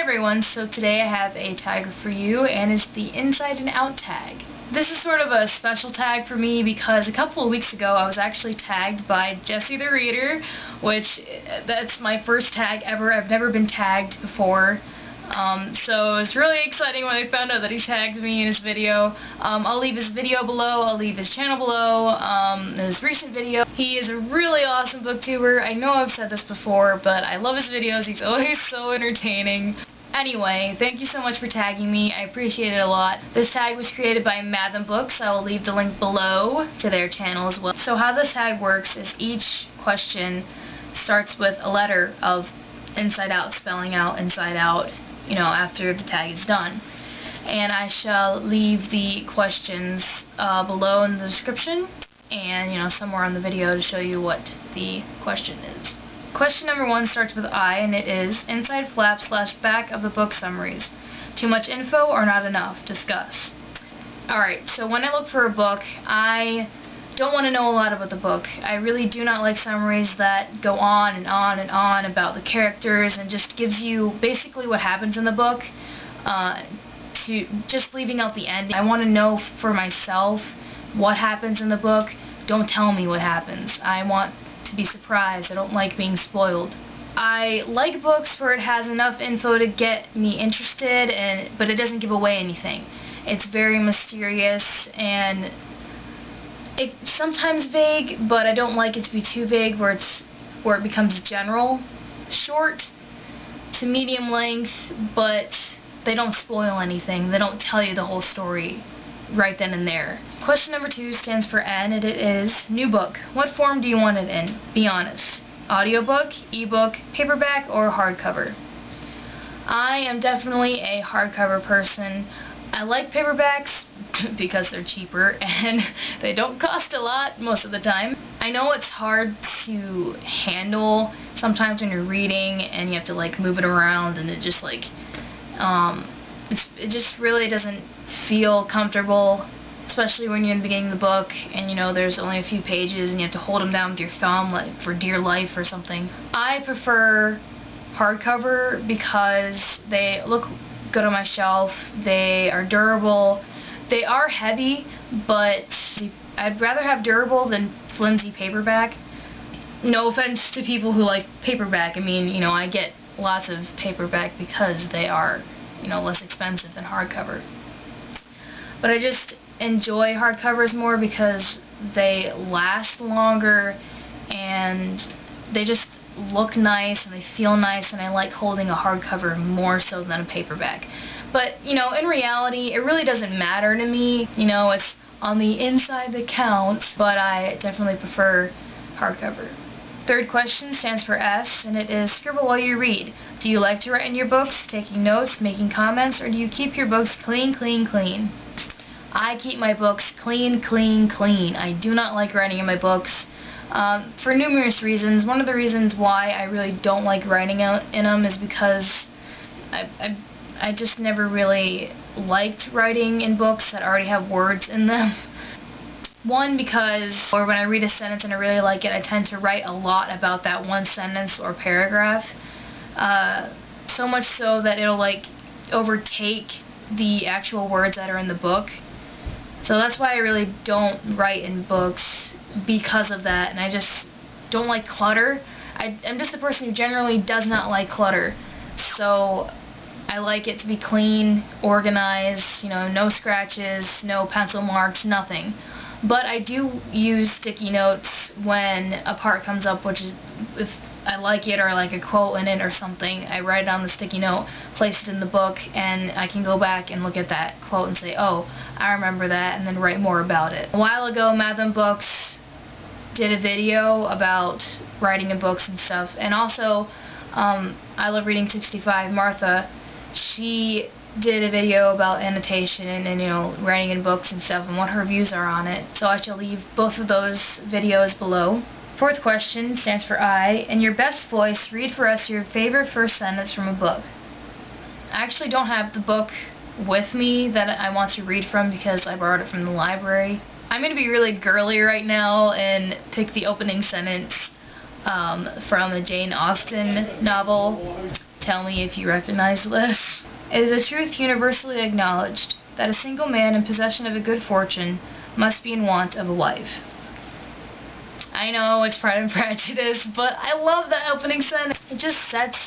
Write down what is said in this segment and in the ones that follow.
everyone, so today I have a tag for you, and it's the inside and out tag. This is sort of a special tag for me because a couple of weeks ago I was actually tagged by Jessethereader, which that's my first tag ever. I've never been tagged before. So it's really exciting when I found out that he tagged me in his video. I'll leave his video below, I'll leave his channel below, his recent video. He is a really awesome booktuber. I know I've said this before, but I love his videos. He's always so entertaining. Anyway, thank you so much for tagging me. I appreciate it a lot. This tag was created by MathomBooks. I will leave the link below to their channel as well. So how this tag works is each question starts with a letter of inside out, spelling out inside out, you know, after the tag is done. And I shall leave the questions below in the description and, you know, somewhere on the video to show you what the question is. Question number 1 starts with I, and it is inside flap / back of the book summaries. Too much info or not enough? Discuss. Alright, so when I look for a book, I don't want to know a lot about the book. I really do not like summaries that go on and on and on about the characters and just gives you basically what happens in the book, to just leaving out the ending. I want to know for myself what happens in the book. Don't tell me what happens. I want to be surprised. I don't like being spoiled. I like books where it has enough info to get me interested, but it doesn't give away anything. It's very mysterious and it's sometimes vague, but I don't like it to be too vague where it becomes general. Short to medium length, but they don't spoil anything. They don't tell you the whole story right then and there. Question number 2 stands for N, and it is new book. What form do you want it in? Be honest. Audiobook, ebook, paperback, or hardcover? I am definitely a hardcover person. I like paperbacks because they're cheaper and they don't cost a lot most of the time. I know it's hard to handle sometimes when you're reading and you have to like move it around, and it just like it just really doesn't feel comfortable, especially when you're in the beginning of the book and you know there's only a few pages and you have to hold them down with your thumb like for dear life or something. I prefer hardcover because they look good on my shelf, they are durable, they are heavy, but I'd rather have durable than flimsy paperback. No offense to people who like paperback. I mean, you know, I get lots of paperback because they are, you know, less expensive than hardcover. But I just enjoy hardcovers more because they last longer and they just look nice and they feel nice, and I like holding a hardcover more so than a paperback. But, you know, in reality, it really doesn't matter to me. You know, it's on the inside that counts, but I definitely prefer hardcover. Third question stands for S, and it is scribble while you read. Do you like to write in your books, taking notes, making comments, or do you keep your books clean, clean, clean? I keep my books clean, clean, clean. I do not like writing in my books for numerous reasons. One of the reasons why I really don't like writing in them is because I just never really liked writing in books that already have words in them. One, because when I read a sentence and I really like it, I tend to write a lot about that one sentence or paragraph. So much so that it'll like overtake the actual words that are in the book. So that's why I really don't write in books, because of that, and I just don't like clutter. I'm just a person who generally does not like clutter. So I like it to be clean, organized, you know, no scratches, no pencil marks, nothing. But I do use sticky notes when a part comes up, which is if I like it or like a quote in it or something, I write it on the sticky note, place it in the book, and I can go back and look at that quote and say, oh, I remember that, and then write more about it. A while ago, MathomBooks did a video about writing in books and stuff, and also I Love Reading 65, Martha, she did a video about annotation and you know, writing in books and stuff and what her views are on it. So I shall leave both of those videos below. Fourth question stands for I. In your best voice, read for us your favorite first sentence from a book. I actually don't have the book with me that I want to read from because I borrowed it from the library. I'm going to be really girly right now and pick the opening sentence from a Jane Austen novel, Tell me if you recognize this. It is a truth universally acknowledged that a single man in possession of a good fortune must be in want of a wife. I know it's Pride and Prejudice, but I love that opening sentence. It just sets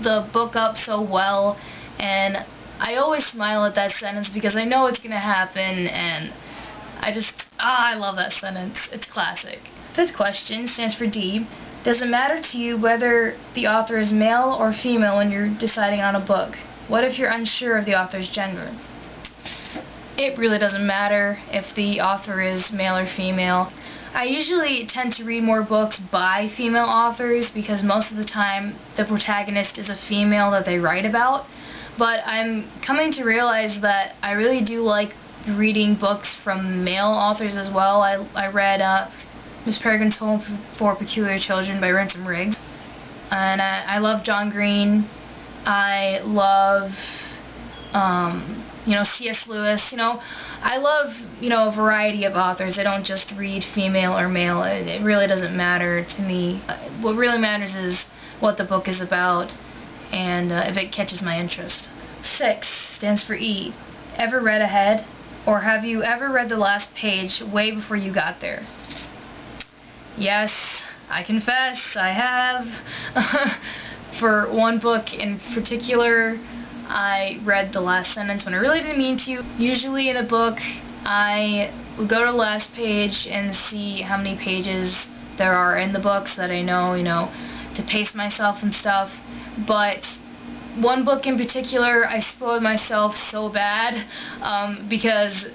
the book up so well, and I always smile at that sentence because I know it's going to happen, and I love that sentence. It's classic. Fifth question stands for D. Does it matter to you whether the author is male or female when you're deciding on a book? What if you're unsure of the author's gender? It really doesn't matter if the author is male or female. I usually tend to read more books by female authors because most of the time the protagonist is a female that they write about. But I'm coming to realize that I really do like reading books from male authors as well. I read Miss Peregrine's Home for Peculiar Children by Ransom Riggs, and I love John Green. I love C.S. Lewis. I love a variety of authors. I don't just read female or male. It really doesn't matter to me. What really matters is what the book is about and if it catches my interest. 6 stands for E. Ever read ahead? Or have you ever read the last page way before you got there? Yes, I confess, I have. For one book in particular, I read the last sentence when I really didn't mean to. Usually in a book, I would go to the last page and see how many pages there are in the book so that I know, to pace myself and stuff. But one book in particular, I spoiled myself so bad because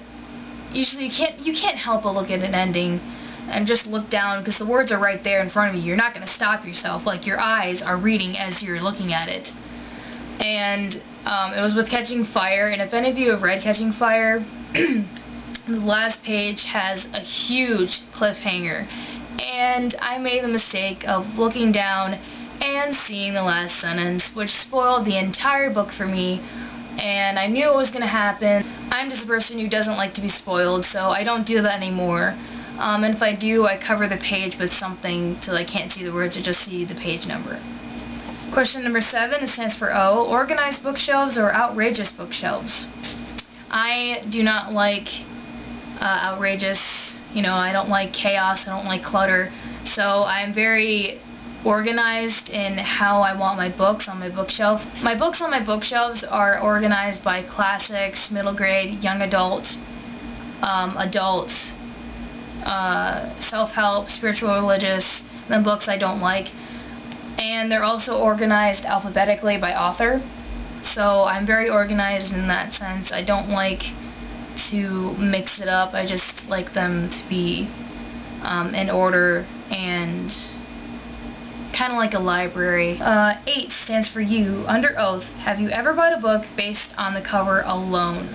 usually you can't help but look at an ending and just look down because the words are right there in front of you. You're not going to stop yourself. Like, your eyes are reading as you're looking at it. And it was with Catching Fire, and if any of you have read Catching Fire, the last page has a huge cliffhanger. And I made the mistake of looking down and seeing the last sentence, which spoiled the entire book for me, and I knew it was going to happen. I'm just a person who doesn't like to be spoiled, so I don't do that anymore. And if I do, I cover the page with something so I can't see the words or just see the page number. Question number 7, it stands for O. Organized bookshelves or outrageous bookshelves? I do not like outrageous, I don't like chaos, I don't like clutter, so I'm very organized in how I want my books on my bookshelf. My books on my bookshelves are organized by classics, middle grade, young adults, adults, self-help, spiritual, religious, and then books I don't like. And they're also organized alphabetically by author. So I'm very organized in that sense. I don't like to mix it up. I just like them to be in order and kind of like a library. 8 stands for U. Under oath, have you ever bought a book based on the cover alone?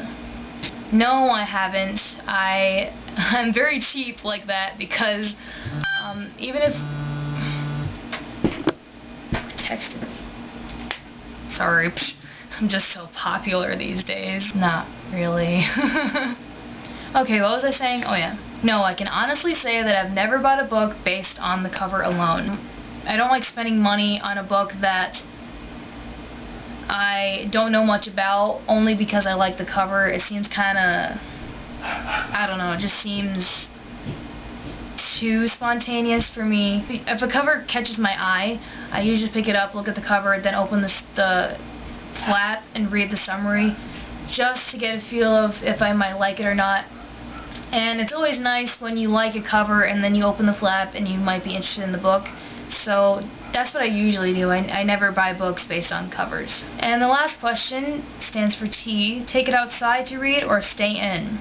No, I haven't. I'm very cheap like that because even if... Texted me. Sorry, I'm just so popular these days. Not really. Okay, what was I saying? Oh yeah. No, I can honestly say that I've never bought a book based on the cover alone. I don't like spending money on a book that I don't know much about only because I like the cover. It seems kind of, I don't know, it just seems too spontaneous for me. If a cover catches my eye, I usually pick it up, look at the cover, then open the flap and read the summary just to get a feel of if I might like it or not. And it's always nice when you like a cover and then you open the flap and you might be interested in the book. So that's what I usually do. I never buy books based on covers. And the last question stands for T. Take it outside to read or stay in?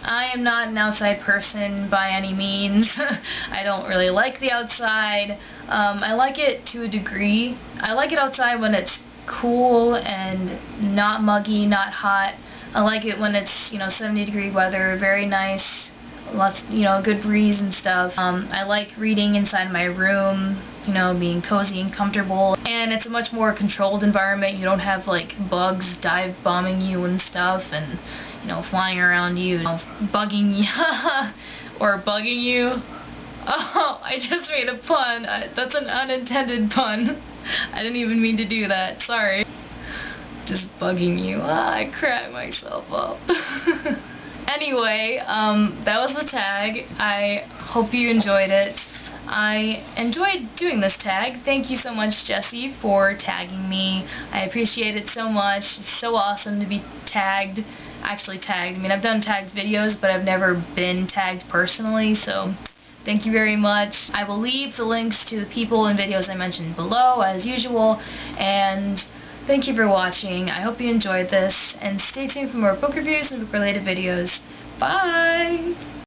I am not an outside person by any means. I don't really like the outside. I like it to a degree. I like it outside when it's cool and not muggy, not hot. I like it when it's, 70-degree weather, very nice, lots, good breeze and stuff. I like reading inside my room, being cozy and comfortable. And it's a much more controlled environment. You don't have, bugs dive bombing you and stuff and, flying around you, bugging you, or bugging you. Oh, I just made a pun. That's an unintended pun. I didn't even mean to do that. Sorry. Just bugging you. I cracked myself up. Anyway, that was the tag. I hope you enjoyed it. I enjoyed doing this tag. Thank you so much, Jesse, for tagging me. I appreciate it so much. It's so awesome to be tagged. Actually tagged. I mean, I've done tagged videos, but I've never been tagged personally, so thank you very much. I will leave the links to the people and videos I mentioned below, as usual, and thank you for watching. I hope you enjoyed this, and stay tuned for more book reviews and book-related videos. Bye!